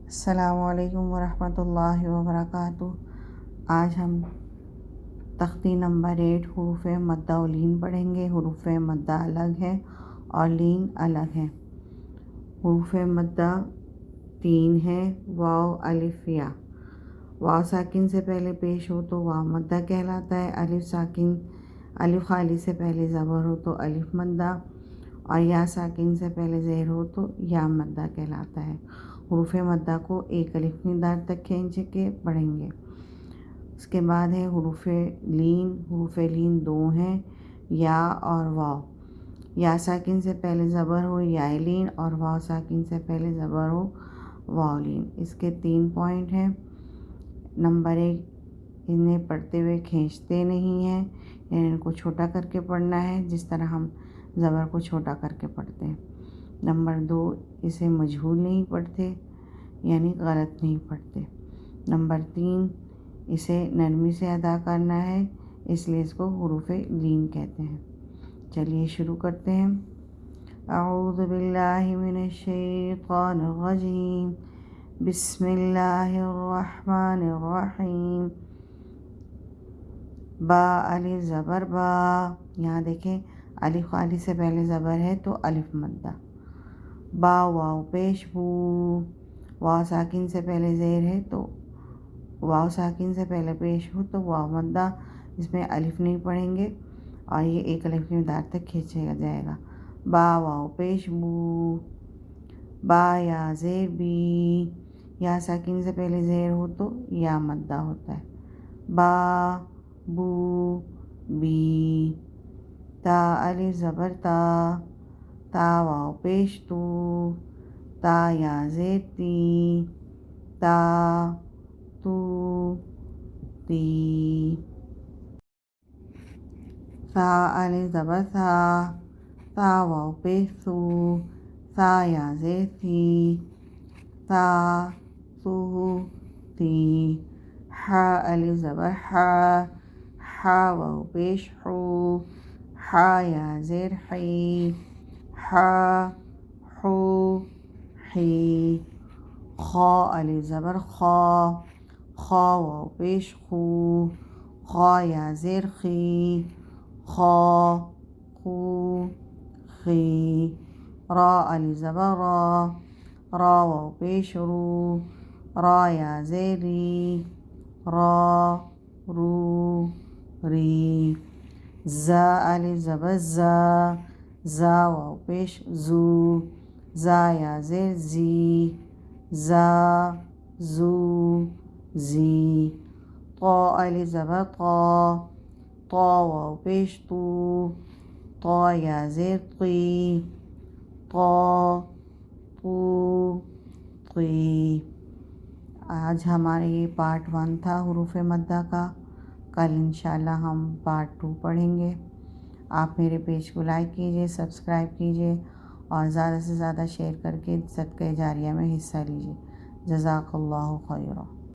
السلام علیکم ورحمۃ اللہ وبرکاتہ۔ آج ہم تختی نمبر 8 حروف مدہ و لین پڑھیں گے۔ حروف مدہ الگ ہے اور لین الگ ہے۔ حروف مدہ 3 ہے، واو الف یا۔ واو ساکن سے پہلے پیش ہو تو واو مدہ کہلاتا ہے۔ الف خالی سے پہلے زبر ہو تو الف مدہ، اور یا ساکن سے پہلے زیر ہو تو یا مدہ کہلاتا ہے۔ حروف مدہ کو ایک الف مقدار تک کھینچ کے پڑھیں گے۔ اس کے بعد ہے حروف لین۔ حروف لین 2 ہیں، یا اور واو۔ یا ساکن سے پہلے زبر ہو یا لین، اور واو ساکن سے پہلے زبر ہو واو لین۔ اس کے 3 پوائنٹ ہیں۔ نمبر 1، انہیں پڑھتے ہوئے کھینچتے نہیں ہیں، یعنی ان کو چھوٹا کر کے پڑھنا ہے جس طرح ہم زبر کو چھوٹا کر کے پڑھتے ہیں۔ نمبر 2، اسے مجہول نہیں پڑھتے، یعنی غلط نہیں پڑھتے۔ نمبر 3، اسے نرمی سے ادا کرنا ہے، اس لیے اس کو حروف لین کہتے ہیں۔ چلیے شروع کرتے ہیں۔ اعوذ باللہ من الشیطان الرجیم، بسم اللہ الرحمن الرحیم۔ با الف زبر با، یہاں دیکھیں الف خالی سے پہلے زبر ہے تو الف مدہ۔ با واو پیش بو، واو ساکن سے پہلے زیر ہے تو واو ساکن سے پہلے پیش ہو تو واو مدہ، اس میں الف نہیں پڑھیں گے اور یہ ایک الف کی مقدار تک کھینچا جائے گا۔ با واو پیش بو۔ با یا زیر بی، یا ساکن سے پہلے زیر ہو تو یا مدہ ہوتا ہے۔ با بو بی۔ تا الف زبر تا، تا واو پیش تو، تا یا زیر تی، تا تو تی۔ ثا الف زبر ثا، تا واو پیش ثو، تا یا زیر تھی، تا ثو تی۔ حا الف زبر حا، حا واو پیش حو، حا یا زیر حی، حا حو حی۔ خا الف زبر خا، خا واو پیش خو، خا یا زیر خی، خا خو خی۔ را الف زبر را، را واو پیش رو، را یا زیر ری، را رو ری۔ زا الف زبر زا، زا واو پیش زو، زا یا زیر زی، زا زو زی۔ طا الف زبر طا، طا واو پیش تو، طا یا زیر طی، طا طو طی۔ آج ہمارے یہ پارٹ 1 تھا حروف مدہ کا۔ کل انشاءاللہ ہم پارٹ 2 پڑھیں گے۔ آپ میرے پیج کو لائک کیجیے، سبسکرائب کیجیے اور زیادہ سے زیادہ شیئر کر کے صدقہ جاریہ میں حصہ لیجیے۔ جزاک اللہ خیرا۔